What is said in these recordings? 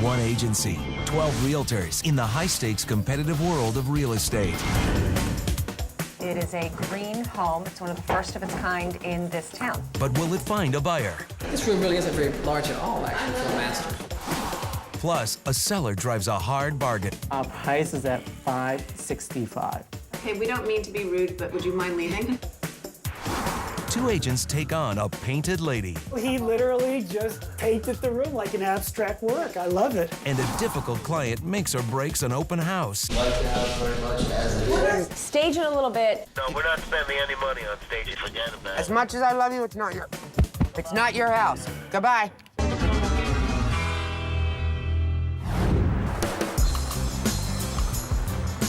one agency, 12 realtors in the high-stakes competitive world of real estate. It is a green home. It's one of the first of its kind in this town. But will it find a buyer? This room really isn't very large at all, actually, for a master. Plus, a seller drives a hard bargain. Our price is at $565. Okay, we don't mean to be rude, but would you mind leaving? Two agents take on a painted lady. He literally just painted the room like an abstract work. I love it. And a difficult client makes or breaks an open house. Like the house very much as it is. Stage it a little bit. No, we're not spending any money on staging. Forget about it. As much as I love you, it's not your house. Goodbye.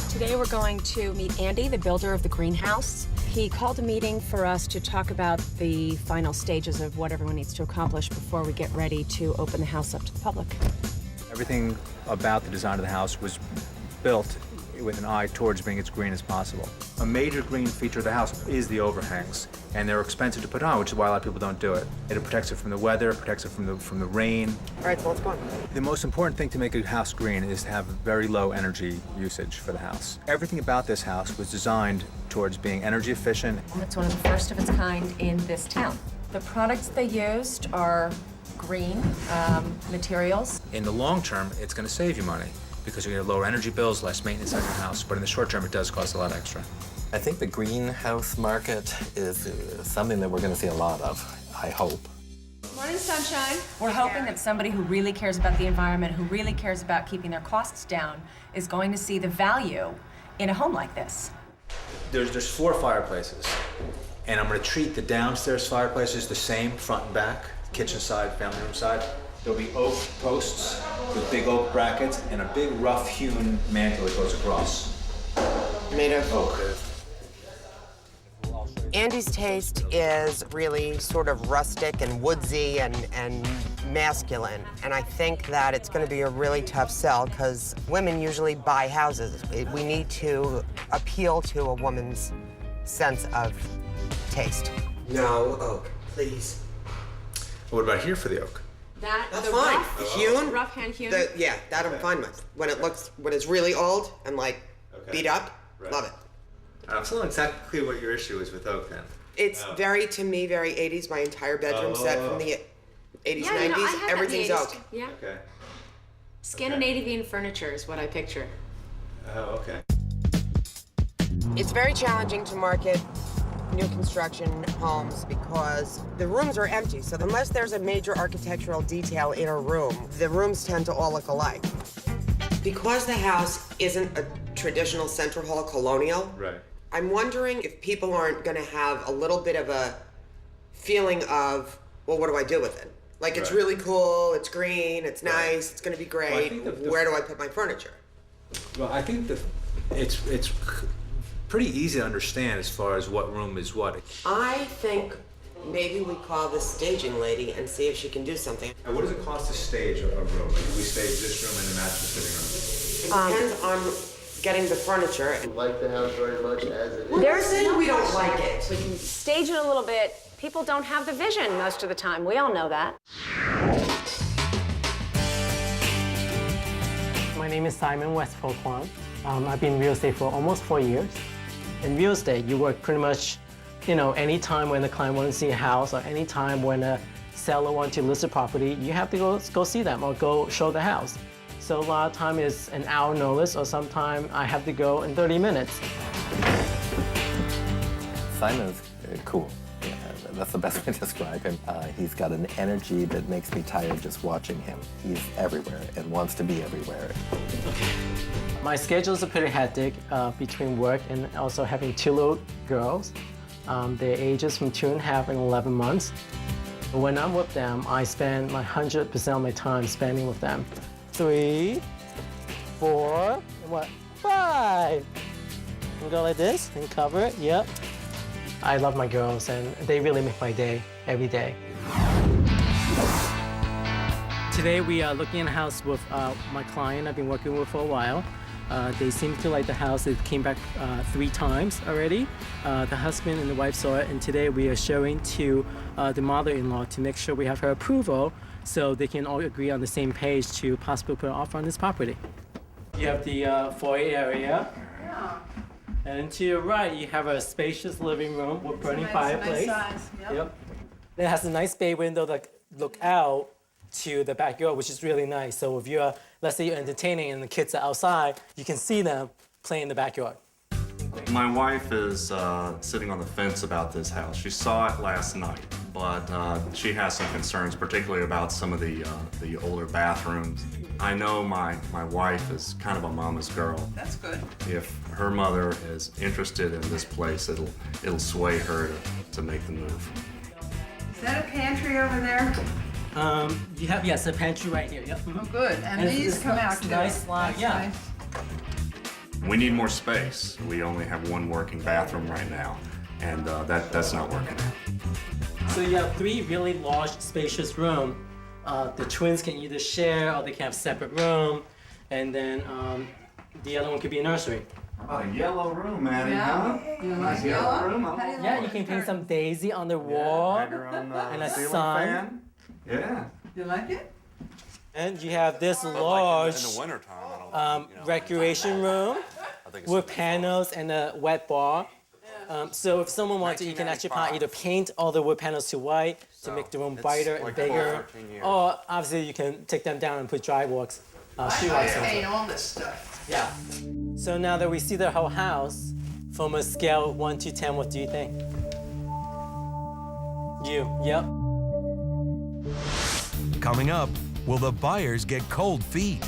Today we're going to meet Andy, the builder of the greenhouse. He called a meeting for us to talk about the final stages of what everyone needs to accomplish before we get ready to open the house up to the public. Everything about the design of the house was built with an eye towards being as green as possible. A major green feature of the house is the overhangs, and they're expensive to put on, which is why a lot of people don't do it. It protects it from the weather, protects it from the rain. All right, so let's go on. The most important thing to make a house green is to have very low energy usage for the house. Everything about this house was designed towards being energy efficient. It's one of the first of its kind in this town. The products they used are green materials. In the long term, it's going to save you money, because you're going to lower energy bills, less maintenance on your house. But in the short term, it does cost a lot extra. I think the greenhouse market is something that we're going to see a lot of, I hope. Morning, sunshine. We're hoping that somebody who really cares about the environment, who really cares about keeping their costs down, is going to see the value in a home like this. There's 4 fireplaces, and I'm going to treat the downstairs fireplaces the same, front and back, kitchen side, family room side. There'll be oak posts with big oak brackets and a big rough-hewn mantle that goes across. Made of Oak. Andy's taste is really sort of rustic and woodsy and masculine. And I think that it's going to be a really tough sell because women usually buy houses. We need to appeal to a woman's sense of taste. No oak, please. What about here for the oak? That's fine. Hewn? Rough hand hewn? Yeah, that I'm fine with. When it's really old and like beat up, love it. That's not exactly what your issue is with oak, then. It's very 80s. My entire bedroom set from the 80s, Yeah, 90s. you know, I had that in the Everything's 80s. oak. Yeah. Okay. Scandinavian furniture is what I picture. Oh, okay. It's very challenging to market new construction homes because the rooms are empty. So unless there's a major architectural detail in a room, the rooms tend to all look alike. Because the house isn't a traditional central hall colonial, Right. I'm wondering if people aren't going to have a little bit of a feeling of, well, what do I do with it? Like, it's Right. really cool, it's green, it's Right. nice, it's going to be great. Well, I think Where do I put my furniture? Well, I think it's pretty easy to understand as far as what room is what. I think maybe we call this staging lady and see if she can do something. Now, what does it cost to stage a room? Like, we stage this room and the master living room. It depends on getting the furniture. Like the house very much as it is. They're saying we don't like it. We can stage it a little bit. People don't have the vision most of the time. We all know that. My name is Simon Westfall Kwan. I've been in real estate for almost 4 years. In real estate, you work pretty much, any time when the client wants to see a house or any time when a seller wants to list a property, you have to go see them or go show the house. So a lot of time is an hour notice, or sometimes I have to go in 30 minutes. Simon's cool. Yeah, that's the best way to describe him. He's got an energy that makes me tired just watching him. He's everywhere and wants to be everywhere. My schedules are pretty hectic between work and also having 2 little girls. Their ages from 2.5 and 11 months. When I'm with them, I spend 100% of my time spending with them. 3, 4, and 5. And go like this and cover it, yep. I love my girls and they really make my day, every day. Today we are looking at a house with my client I've been working with for a while. They seem to like the house. They came back 3 times already. The husband and the wife saw it, and today we are showing to the mother-in-law to make sure we have her approval so they can all agree on the same page to possibly put an offer on this property. You have the foyer area. Yeah. And to your right, you have a spacious living room with burning fireplace. Nice size. Yep. It has a nice bay window that look out to the backyard, which is really nice. So if you're, let's say you're entertaining and the kids are outside, you can see them playing in the backyard. My wife is sitting on the fence about this house. She saw it last night, but she has some concerns, particularly about some of the older bathrooms. I know my wife is kind of a mama's girl. That's good. If her mother is interested in this place, it'll sway her to make the move. Is that a pantry over there? You have, yes, a pantry right here. Yep. Oh, good. And these come out too. Nice slide, That's yeah. nice. We need more space. We only have one working bathroom right now, and that's not working out. So you have 3 really large, spacious rooms. The twins can either share or they can have separate room, and then the other one could be a nursery. How about a yellow room, Maddie? Yeah. Huh? You like yellow? How do you Yeah, like you can it? paint some daisy on the wall Have your own, and a ceiling sun. fan. Yeah. You like it? And you have this large recreation room with panels and a wet bar. So if someone wants to, you can actually either paint all the wood panels to white to make the room brighter and bigger, or obviously you can take them down and put drywalls. I paint all this stuff. Yeah. So now that we see the whole house, from a scale of 1 to 10, what do you think? Yep. Coming up, will the buyers get cold feet?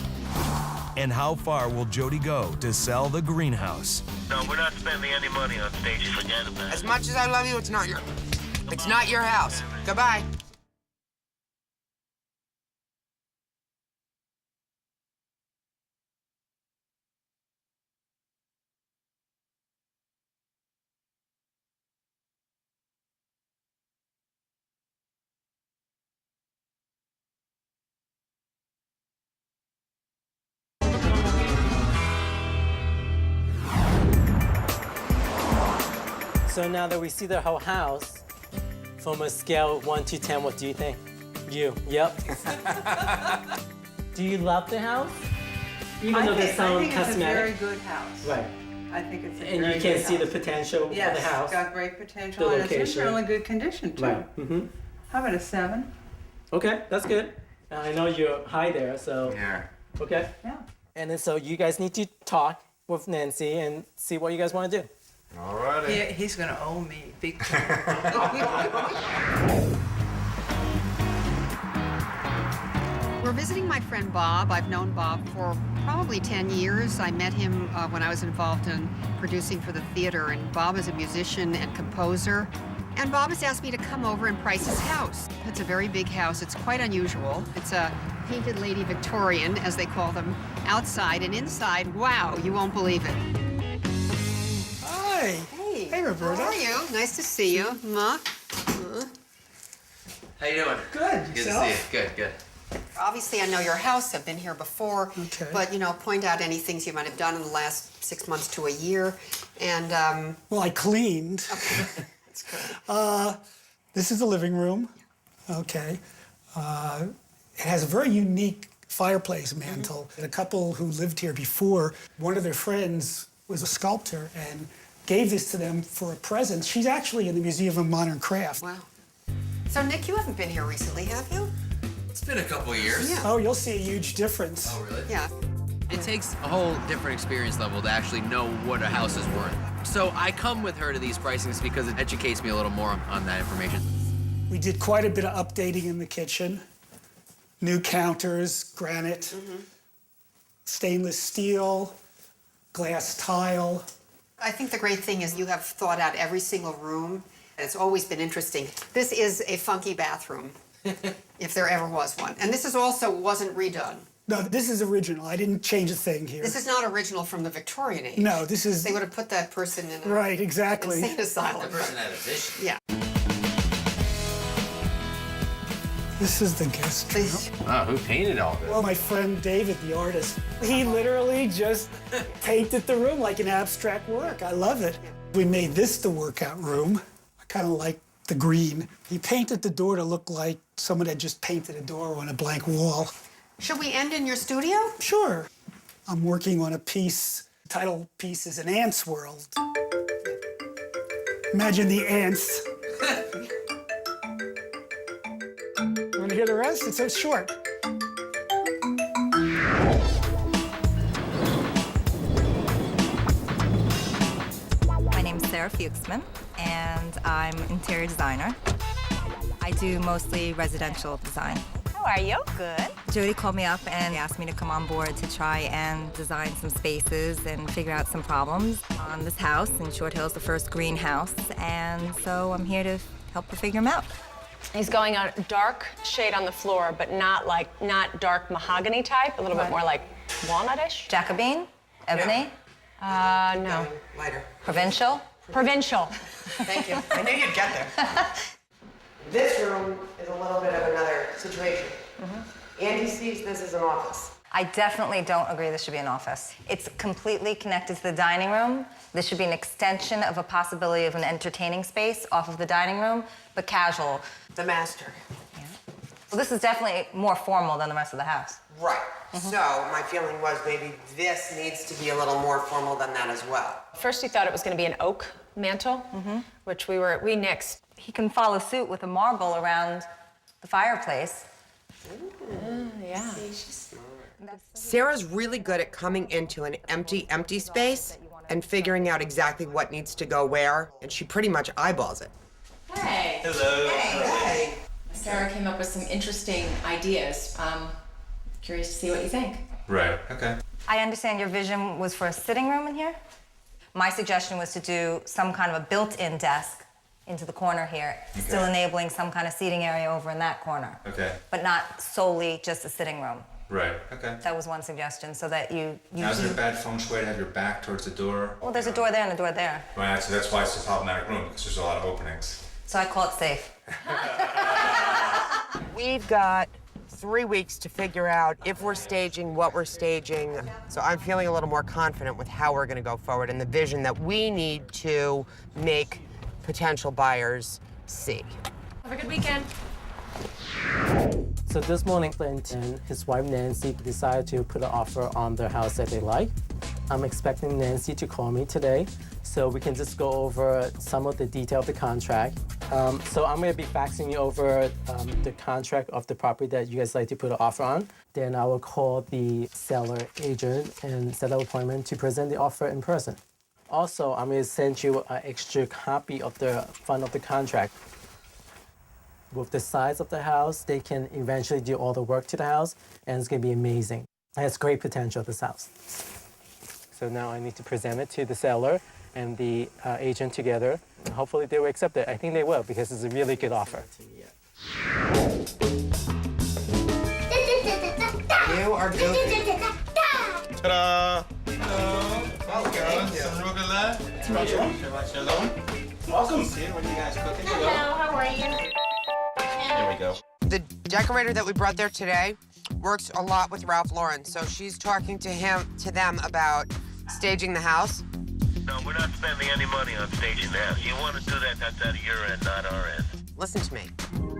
And how far will Jodi go to sell the greenhouse? No, we're not spending any money on stage. Forget about it. As much as I love you, it's not your house. Goodbye. So now that we see the whole house, from a scale of 1 to 10, what do you think? Yep. Do you love the house? Even though there's some I think it's a cosmetic? very good house. Right. I think it's a And very you can good see the house. potential Yes, of the house. it's got great potential, The and it's in location. really good condition too. Right. Mm-hmm. How about a 7? Okay, that's good. I know you're high there, so. Yeah. Okay. Yeah. And then so you guys need to talk with Nancy and see what you guys want to do. Alrighty. He's gonna owe me big time. We're visiting my friend Bob. I've known Bob for probably 10 years. I met him when I was involved in producing for the theater, and Bob is a musician and composer. And Bob has asked me to come over and price his house. It's a very big house. It's quite unusual. It's a painted Lady Victorian, as they call them, outside, and inside, wow, you won't believe it. Hi. Hey, Roberta. How are you? Nice to see you. Ma? How you doing? Good. Good Yourself? to see you. Good. Obviously, I know your house. I've been here before. Okay. But, point out any things you might have done in the last 6 months to a year. And, Well, I cleaned. that's good. This is the living room. Okay. It has a very unique fireplace mantle. Mm-hmm. A couple who lived here before, one of their friends was a sculptor and gave this to them for a present. She's actually in the Museum of Modern Craft. Wow. So, Nick, you haven't been here recently, have you? It's been a couple years. Yeah. Oh, you'll see a huge difference. Oh, really? Yeah. It takes a whole different experience level to actually know what a house is worth. So I come with her to these pricings because it educates me a little more on that information. We did quite a bit of updating in the kitchen. New counters, granite, stainless steel, glass tile. I think the great thing is you have thought out every single room. It's always been interesting. This is a funky bathroom, if there ever was one. And this is also wasn't redone. No, this is original. I didn't change a thing here. This is not original from the Victorian age. No, this is... They would have put that person in a Right, exactly. insane asylum. The person had a vision. Yeah. This is the guest room. Oh, who painted all this? Well, my friend David, the artist, he literally just painted the room like an abstract work. I love it. We made this the workout room. I kind of like the green. He painted the door to look like someone had just painted a door on a blank wall. Should we end in your studio? Sure. I'm working on a piece. The title piece is An Ant's World. Imagine the ants. Want to hear the rest? It's so short. My name's Sarah Fuchsman, and I'm interior designer. I do mostly residential design. How are you? Good. Jodi called me up and asked me to come on board to try and design some spaces and figure out some problems on this house in Short Hills, the first greenhouse, and so I'm here to help her figure them out. He's going on a dark shade on the floor, but not dark mahogany type, a little bit more like walnutish. Jacobine? Ebony? No. Lighter. Provincial? Provincial. Thank you. I knew you'd get there. This room is a little bit of another situation. Andy sees this as an office. I definitely don't agree this should be an office. It's completely connected to the dining room. This should be an extension of a possibility of an entertaining space off of the dining room, but casual. The master. Yeah. Well, this is definitely more formal than the rest of the house. Right. So my feeling was maybe this needs to be a little more formal than that as well. First, we thought it was going to be an oak mantle, which we nixed. He can follow suit with a marble around the fireplace. Yeah. Sarah's really good at coming into an empty space and figuring out exactly what needs to go where, and she pretty much eyeballs it. Hey. Hello. Hey. Sarah came up with some interesting ideas. Curious to see what you think. Right, okay. I understand your vision was for a sitting room in here. My suggestion was to do some kind of a built-in desk into the corner here, still enabling some kind of seating area over in that corner. Okay. But not solely just a sitting room. Right, okay. That was one suggestion, so that you Now, is it a bad feng shui to have your back towards the door? Well, there's a door there and a door there. Right, so that's why it's a problematic room, because there's a lot of openings. So I call it safe. We've got 3 weeks to figure out if we're staging, what we're staging. So I'm feeling a little more confident with how we're gonna go forward and the vision that we need to make potential buyers see. Have a good weekend. So this morning, Clint and his wife Nancy decided to put an offer on their house that they like. I'm expecting Nancy to call me today, so we can just go over some of the detail of the contract. So I'm going to be faxing you over the contract of the property that you guys like to put an offer on. Then I will call the seller agent and set up an appointment to present the offer in person. Also, I'm going to send you an extra copy of the front of the contract. With the size of the house, they can eventually do all the work to the house, and it's going to be amazing. It has great potential, this house. So now I need to present it to the seller and the agent together. And hopefully they will accept it. I think they will, because it's a really good offer. You are goofy. Ta-da! Hello. How's it going? Some arugula. Shabbat shalom. Welcome. See, what are you guys cooking? Hello, how are you? Here we go. The decorator that we brought there today works a lot with Ralph Lauren, so she's talking to them about staging the house. No, we're not spending any money on staging the house. You want to do that, that's out of your end, not our end. Listen to me.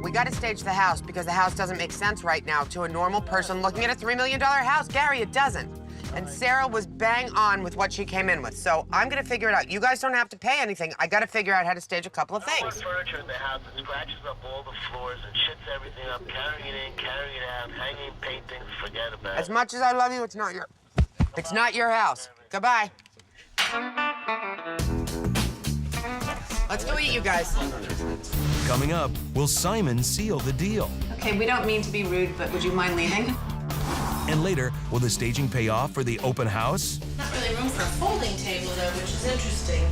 We got to stage the house because the house doesn't make sense right now to a normal person looking at a $3 million house. Gary, it doesn't. And Sarah was bang on with what she came in with. So I'm going to figure it out. You guys don't have to pay anything. I got to figure out how to stage a couple of things. There's furniture in the house that scratches up all the floors and shits everything up, carrying it in, carrying it out, hanging paintings, forget about it. As much as I love you, it's not your house. Goodbye. Let's go eat, you guys. Coming up, will Simon seal the deal? Okay, we don't mean to be rude, but would you mind leaving? And later, will the staging pay off for the open house? Not really room for a folding table, though, which is interesting.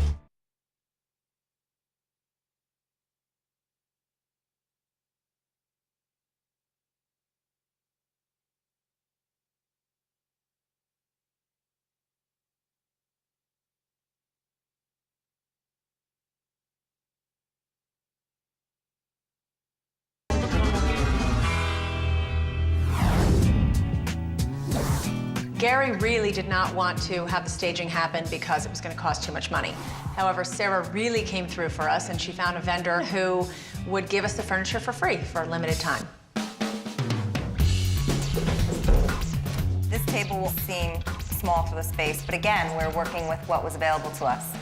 Gary really did not want to have the staging happen because it was going to cost too much money. However, Sarah really came through for us, and she found a vendor who would give us the furniture for free for a limited time. This table will seem small for the space, but again, we're working with what was available to us.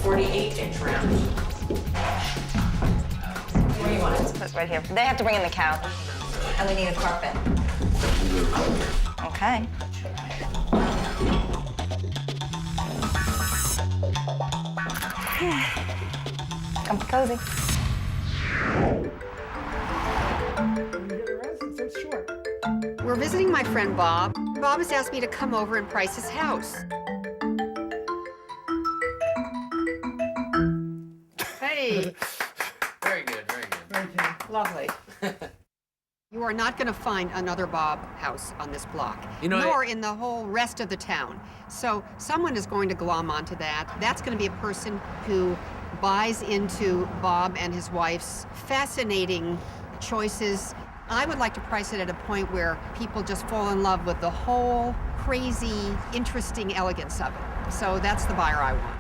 48-inch round. Where do you want it? Put it right here. They have to bring in the couch, and we need a carpet. Okay. Come cozy. We're visiting my friend Bob. Bob has asked me to come over and price his house. Hey. Very good, very good. Lovely. You are not going to find another Bob house on this block, You know, nor in the whole rest of the town. So someone is going to glom onto that. That's going to be a person who buys into Bob and his wife's fascinating choices. I would like to price it at a point where people just fall in love with the whole crazy, interesting elegance of it. So that's the buyer I want.